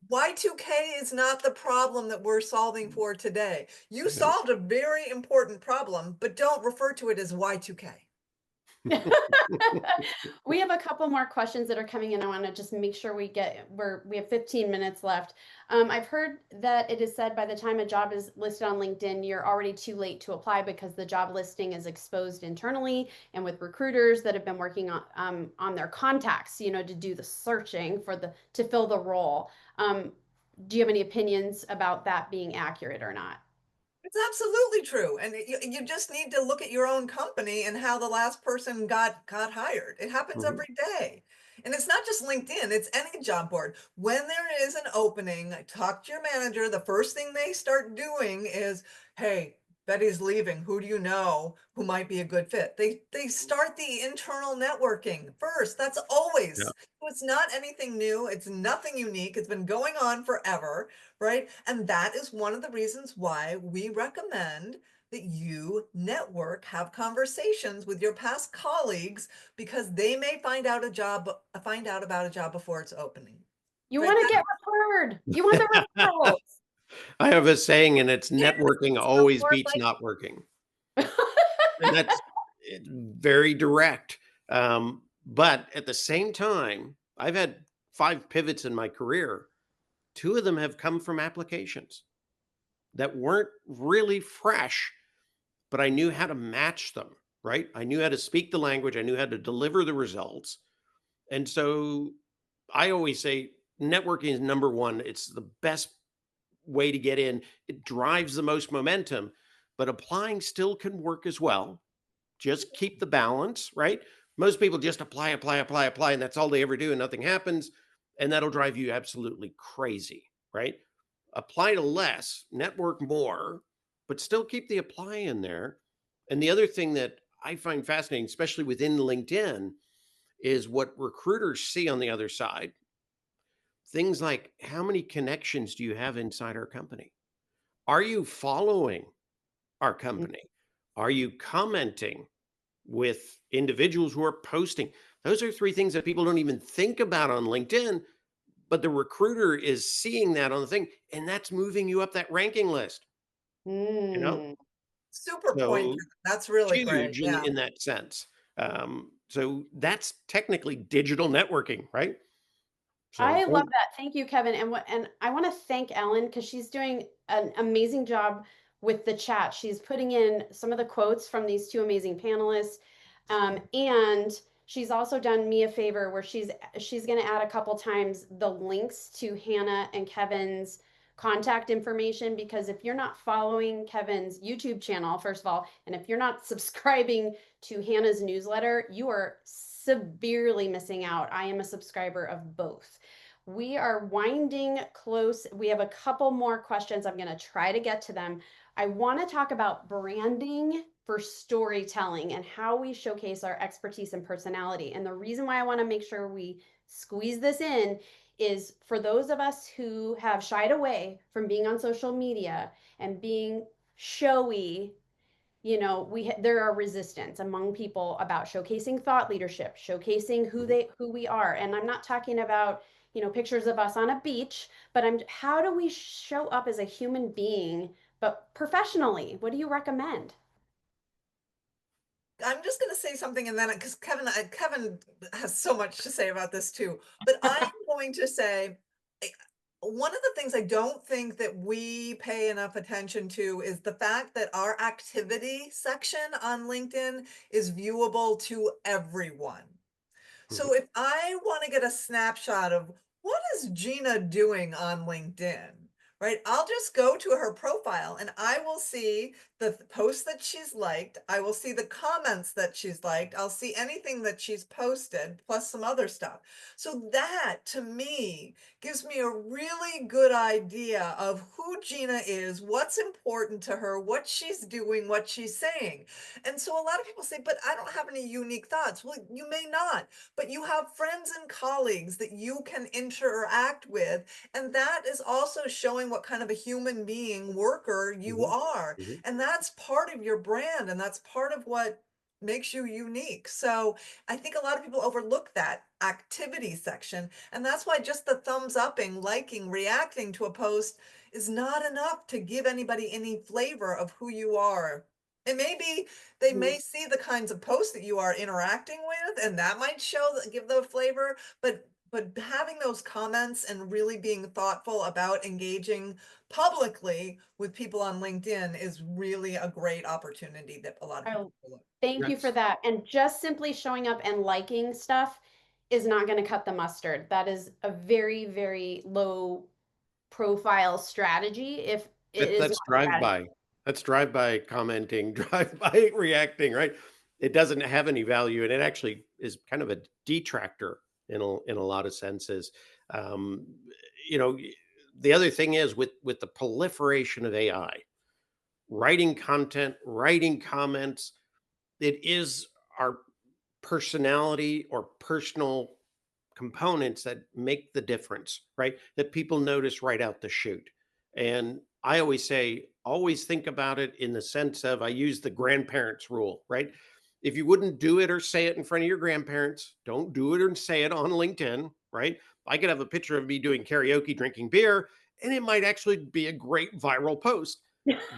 Y2K is not the problem that we're solving for today. You Yeah. solved a very important problem, but don't refer to it as Y2K. We have a couple more questions that are coming in. I want to just make sure we have 15 minutes left. I've heard that it is said by the time a job is listed on LinkedIn, you're already too late to apply because the job listing is exposed internally and with recruiters that have been working on their contacts, to do the searching to fill the role. Do you have any opinions about that being accurate or not? It's absolutely true. And you just need to look at your own company and how the last person got hired. It happens Mhm. every day. And it's not just LinkedIn, it's any job board. When there is an opening, talk to your manager. The first thing they start doing is, hey, Betty's leaving. Who do you know who might be a good fit? They start the internal networking first. That's Yeah. always. So it's not anything new. It's nothing unique. It's been going on forever, right? And that is one of the reasons why we recommend that you network, have conversations with your past colleagues, because they may find out about a job before it's opening. You Right? want to get referred. You want the referrals. I have a saying, and it's Yes, networking so always more beats like not working. And that's it's very direct. But at the same time, I've had 5 pivots in my career. 2 of them have come from applications that weren't really fresh, but I knew how to match them, right? I knew how to speak the language, I knew how to deliver the results. And so I always say networking is number 1. It's the best way to get in. It drives the most momentum, but applying still can work as well. Just keep the balance, right? Most people just apply, apply, apply, apply, and that's all they ever do, and nothing happens. And that'll drive you absolutely crazy, right? Apply to less, network more, but still keep the apply in there. And the other thing that I find fascinating, especially within LinkedIn, is what recruiters see on the other side. Things like, how many connections do you have inside our company? Are you following our company? Are you commenting with individuals who are posting? Those are 3 things that people don't even think about on LinkedIn, but the recruiter is seeing that on the thing, and that's moving you up that ranking list, you know? Mm. super point. So That's really great. huge in Yeah. in that sense. So that's technically digital networking, right? So I love don't. that. Thank you, Kevin. And I want to thank Ellen because she's doing an amazing job with the chat. She's putting in some of the quotes from these two amazing panelists. And she's also done me a favor where she's going to add a couple times the links to Hannah and Kevin's contact information, because if you're not following Kevin's YouTube channel, first of all, and if you're not subscribing to Hannah's newsletter, you are severely missing out. I am a subscriber of both. We are winding close. We have a couple more questions. I'm going to try to get to them. I want to talk about branding for storytelling and how we showcase our expertise and personality. And the reason why I want to make sure we squeeze this in is for those of us who have shied away from being on social media and being showy. There are resistance among people about showcasing thought leadership, showcasing who we are. And I'm not talking about pictures of us on a beach, but how do we show up as a human being but professionally? What do you recommend? I'm just going to say something, and then because Kevin has so much to say about this too, but I'm going to say one of the things I don't think that we pay enough attention to is the fact that our activity section on LinkedIn is viewable to everyone. Mhm. So if I want to get a snapshot of what is Gina doing on LinkedIn, right? I'll just go to her profile and I will see the posts that she's liked. I will see the comments that she's liked. I'll see anything that she's posted, plus some other stuff. So that to me gives me a really good idea of who Gina is, what's important to her, what she's doing, what she's saying. And so a lot of people say, but I don't have any unique thoughts. Well, you may not, but you have friends and colleagues that you can interact with. And that is also showing what kind of a human being worker you Mhm. are. Mhm. And that's part of your brand. And that's part of what makes you unique. So I think a lot of people overlook that activity section. And that's why just the thumbs upping, liking, reacting to a post is not enough to give anybody any flavor of who you are. And maybe they may see the kinds of posts that you are interacting with, and that might give the flavor, but having those comments and really being thoughtful about engaging publicly with people on LinkedIn is really a great opportunity that a lot of I people overlook. thank you for That's that. And just simply showing up and liking stuff is not going to cut the mustard. That is a very, very low profile strategy if it is that's not a drive strategy. by. That's drive by commenting, drive by reacting, right? It doesn't have any value, and it actually is kind of a detractor in a lot of senses. Um, you know, the other thing is with the proliferation of AI, writing content, writing comments, it is our personality or personal components that make the difference, right? That people notice right out the chute. And I always say, always think about it in the sense of I use the grandparents rule, right? If you wouldn't do it or say it in front of your grandparents, don't do it and say it on LinkedIn, right? I could have a picture of me doing karaoke, drinking beer, and it might actually be a great viral post.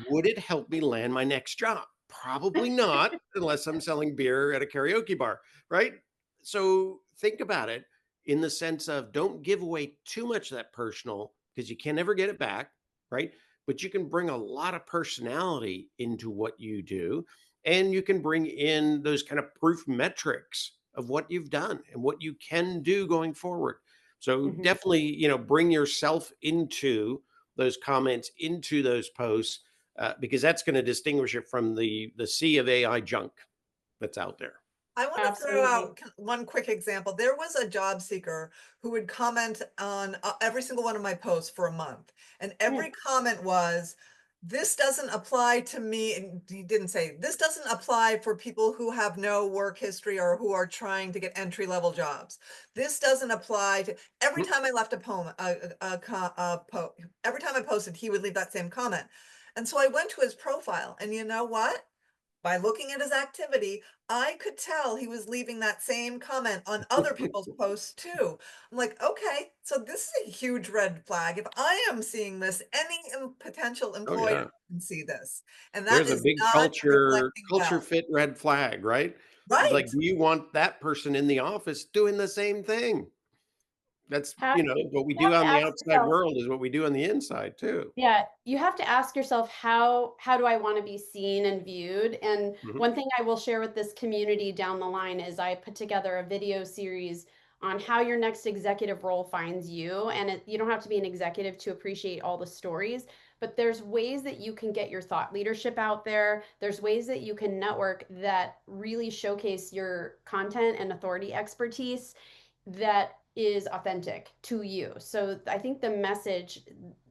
Would it help me land my next job? Probably not, unless I'm selling beer at a karaoke bar, right? So think about it in the sense of don't give away too much of that personal because you can never get it back, right? But you can bring a lot of personality into what you do, and you can bring in those kind of proof metrics of what you've done and what you can do going forward. So Mhm. definitely, bring yourself into those comments, into those posts, because that's going to distinguish it from the sea of AI junk that's out there. I want to throw Absolutely. out one quick example. There was a job seeker who would comment on every single one of my posts for a month. And every comment was, this doesn't apply to me. And he didn't say, this doesn't apply for people who have no work history or who are trying to get entry level jobs. This doesn't apply to every Mm. time I left a poem, every time I posted, he would leave that same comment. And so I went to his profile, and you know what? By looking at his activity, I could tell he was leaving that same comment on other people's posts too. I'm like, okay, so this is a huge red flag. If I am seeing this, any potential Oh employer yeah. can see this. And that There's a is big not culture reflecting culture well. fit red flag, right? It's like, Right. do you want that person in the office doing the same thing? That's, How, what we you do have to on the ask outside yourself, world is what we do on the inside too. yeah, you have to ask yourself, how do I want to be seen and viewed? And Mhm, one thing I will share with this community down the line is I put together a video series on how your next executive role finds you. And you don't have to be an executive to appreciate all the stories, but there's ways that you can get your thought leadership out there. There's ways that you can network that really showcase your content and authority expertise that is authentic to you. So I think the message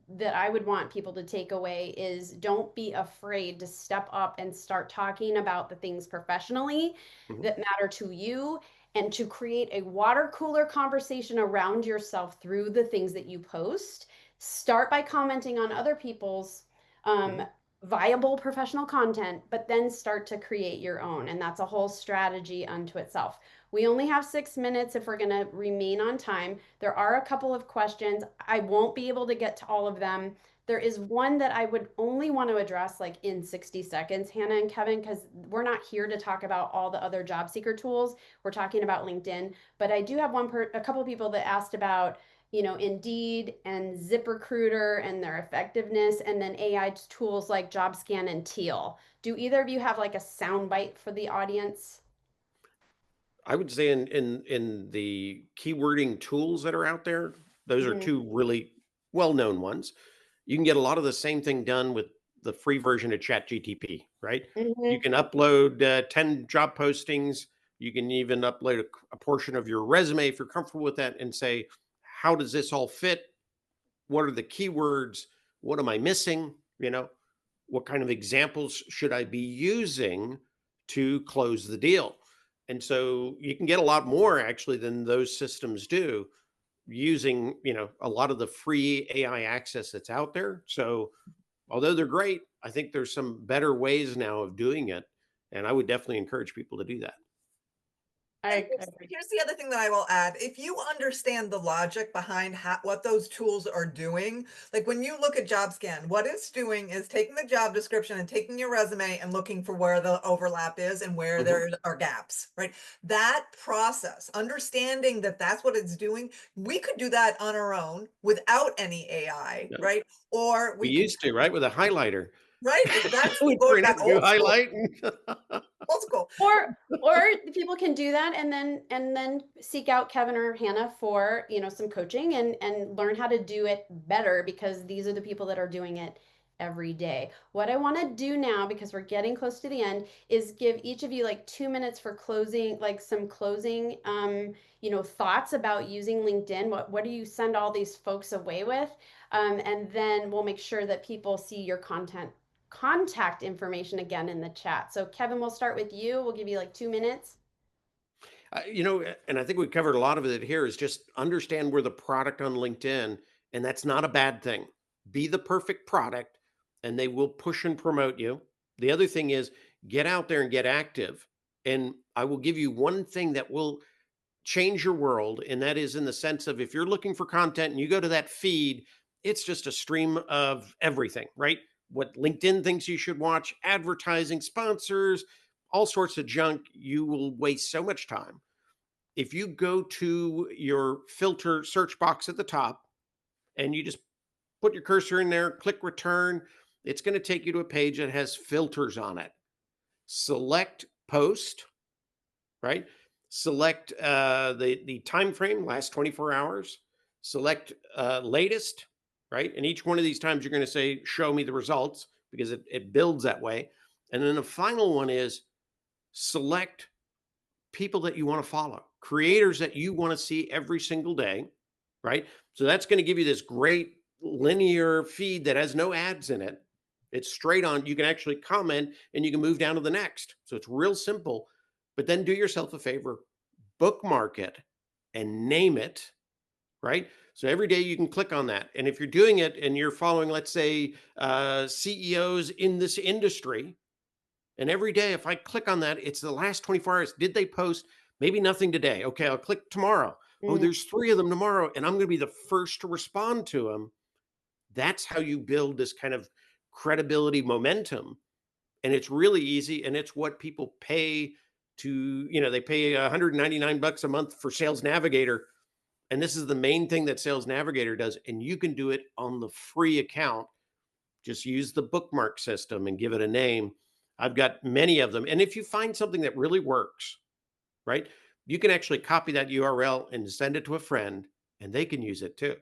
that I would want people to take away is don't be afraid to step up and start talking about the things professionally mhm, that matter to you, and to create a water cooler conversation around yourself through the things that you post. Start by commenting on other people's um, mhm. viable professional content, but then start to create your own. And that's a whole strategy unto itself. We only have 6 minutes if we're going to remain on time. There are a couple of questions. I won't be able to get to all of them. There is one that I would only want to address like in 60 seconds, Hannah and Kevin, because we're not here to talk about all the other job seeker tools. We're talking about LinkedIn. But I do have a couple of people that asked about, Indeed and ZipRecruiter and their effectiveness, and then AI tools like JobScan and Teal. Do either of you have like a sound bite for the audience? I would say in the keywording tools that are out there, those are Mhm. two really well-known ones. You can get a lot of the same thing done with the free version of ChatGTP, right? You Mhm. can upload 10 job postings. You can even upload a portion of your resume if you're comfortable with that and say, how does this all fit? What are the keywords? What am I missing? What kind of examples should I be using to close the deal? And so you can get a lot more actually than those systems do using, a lot of the free AI access that's out there. So although they're great, I think there's some better ways now of doing it. And I would definitely encourage people to do that. And I agree. here's the other thing that I will add. If you understand the logic behind what those tools are doing, like when you look at JobScan, what it's doing is taking the job description and taking your resume and looking for where the overlap is and where Mhm. there are gaps, right? That process, understanding that that's what it's doing, we could do that on our own without any AI, Yeah. right? Or We we could, used to, right? With a highlighter. right? That's We'd going print it back and do old school, highlighting. old school. Or people can do that and then seek out Kevin or Hannah for, some coaching and learn how to do it better, because these are the people that are doing it every day. What I want to do now, because we're getting close to the end, is give each of you like 2 minutes for closing, like some closing thoughts about using LinkedIn. What do you send all these folks away with? And then we'll make sure that people see your contact information again in the chat. So Kevin, we'll start with you. We'll give you like 2 minutes. And I think we covered a lot of it here is just understand we're the product on LinkedIn, and that's not a bad thing. Be the perfect product, and they will push and promote you. The other thing is get out there and get active. And I will give you one thing that will change your world. And that is in the sense of if you're looking for content and you go to that feed, it's just a stream of everything, right? What LinkedIn thinks you should watch, advertising, sponsors, all sorts of junk. You will waste so much time. If you go to your filter search box at the top and you just put your cursor in there, click return, it's going to take you to a page that has filters on it. Select post, right? Select the time frame, last 24 hours. Select latest, right? And each one of these times you're going to say, show me the results, because it builds that way. And then the final one is select people that you want to follow, creators that you want to see every single day, right? So that's going to give you this great linear feed that has no ads in it. It's straight on. You can actually comment and you can move down to the next. So it's real simple. But then do yourself a favor, bookmark it and name it, right? So every day you can click on that. And if you're doing it and you're following, let's say, CEOs in this industry, and every day, if I click on that, it's the last 24 hours. Did they post? Maybe nothing today. Okay, I'll click tomorrow. Oh, Mm. there's 3 of them tomorrow, and I'm going to be the first to respond to them. That's how you build this kind of credibility momentum. And it's really easy. And it's what people pay to, they pay $199 a month for Sales Navigator. And this is the main thing that Sales Navigator does. And you can do it on the free account. Just use the bookmark system and give it a name. I've got many of them. And if you find something that really works, right, you can actually copy that URL and send it to a friend and they can use it too.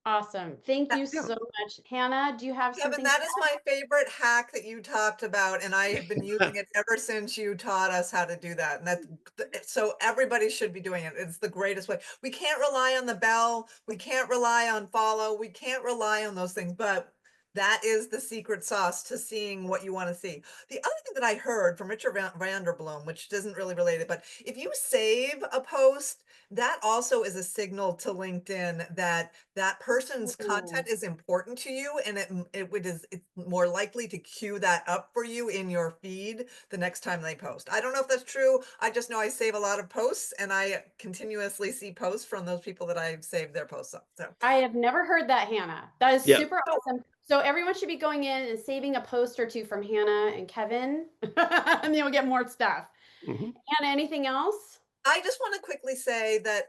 Awesome. Thank you Yeah. so much. Hannah, do you have Kevin, something? that is my favorite hack that you talked about, and I have been using it ever since you taught us how to do that. And so everybody should be doing it. It's the greatest way. We can't rely on the bell. We can't rely on follow. We can't rely on those things, but that is the secret sauce to seeing what you want to see. The other thing that I heard from Richard Vanderbloom, which doesn't really relate it, but if you save a post, that also is a signal to LinkedIn that that person's content Ooh. is important to you, and it's more likely to queue that up for you in your feed the next time they post. I don't know if that's true. I just know I save a lot of posts, and I continuously see posts from those people that I've saved their posts up. So I have never heard that, Hannah. That is Yeah. super awesome. So everyone should be going in and saving a post or two from Hannah and Kevin, and you'll get more stuff. Mhm. Hannah, anything else? I just want to quickly say that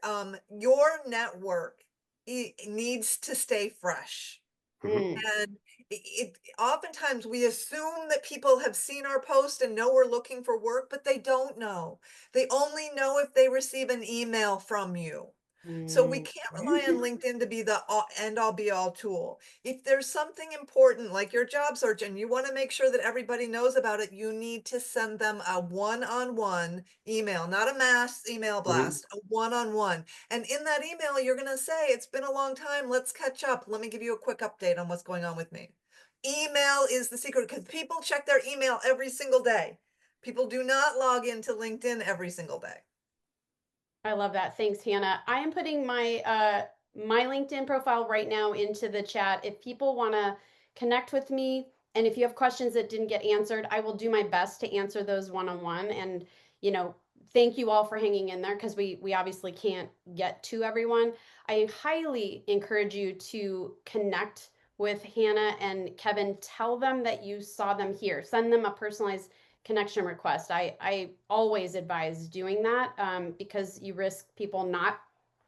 your network needs to stay fresh. Mhm. Mm. And oftentimes we assume that people have seen our post and know we're looking for work, but they don't know. They only know if they receive an email from you. So we Mm. can't rely on LinkedIn to be the end all be all tool. If there's something important like your job search and you want to make sure that everybody knows about it, you need to send them a one-on-one email, not a mass email Mhm. blast, a one-on-one. And in that email, you're going to say, it's been a long time. Let's catch up. Let me give you a quick update on what's going on with me. Email is the secret because people check their email every single day. People do not log into LinkedIn every single day. I love that. Thanks, Hannah. I am putting my LinkedIn profile right now into the chat. If people want to connect with me and if you have questions that didn't get answered, I will do my best to answer those one-on-one. And, you know, thank you all for hanging in there because we obviously can't get to everyone. I highly encourage you to connect with Hannah and Kevin. Tell them that you saw them here. Send them a personalized connection request. I always advise doing that because you risk people not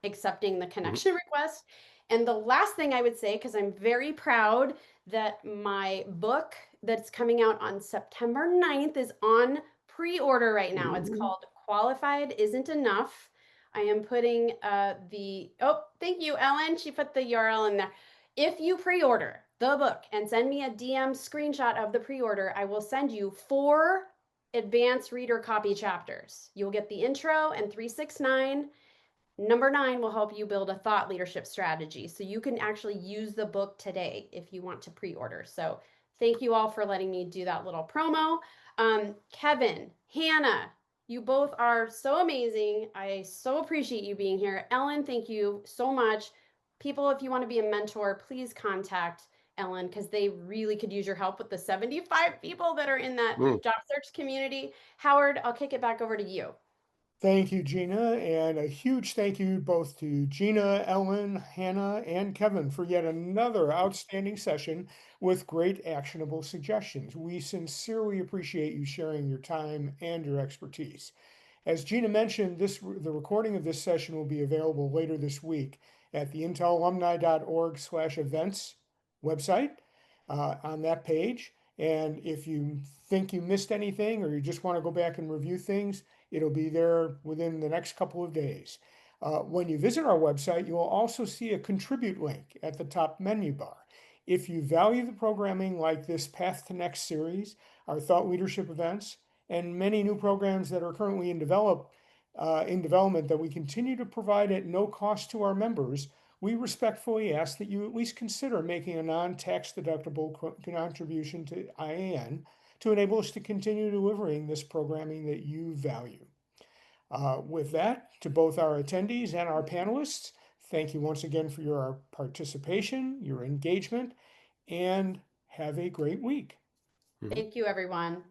accepting the Mhm. connection request. And the last thing I would say, because I'm very proud that my book that's coming out on September 9th is on pre-order right now. It's called Qualified Isn't Enough. I am putting oh, thank you, Ellen. She put the URL in there. If you pre-order the book and send me a DM screenshot of the pre-order, I will send you 4 advanced reader copy chapters. You'll get the intro and 369. Number 9 will help you build a thought leadership strategy. So you can actually use the book today if you want to pre-order. So thank you all for letting me do that little promo. Kevin, Hannah, you both are so amazing. I so appreciate you being here. Ellen, thank you so much. People, if you want to be a mentor, please contact Ellen because they really could use your help with the 75 people that are in that Mm. job search community. Howard, I'll kick it back over to you. Thank you, Gina, and a huge thank you both to Gina, Ellen, Hannah, and Kevin for yet another outstanding session with great actionable suggestions. We sincerely appreciate you sharing your time and your expertise. As Gina mentioned, the recording of this session will be available later this week at the intelalumni.org/events website on that page. And if you think you missed anything or you just want to go back and review things, it'll be there within the next couple of days. When you visit our website, you will also see a contribute link at the top menu bar. If you value the programming like this Path to Next series, our thought leadership events, and many new programs that are currently in development that we continue to provide at no cost to our members, we respectfully ask that you at least consider making a non-tax deductible contribution to IAN to enable us to continue delivering this programming that you value. With that, to both our attendees and our panelists, thank you once again for your participation, your engagement, and have a great week. Mhm. Thank you, everyone.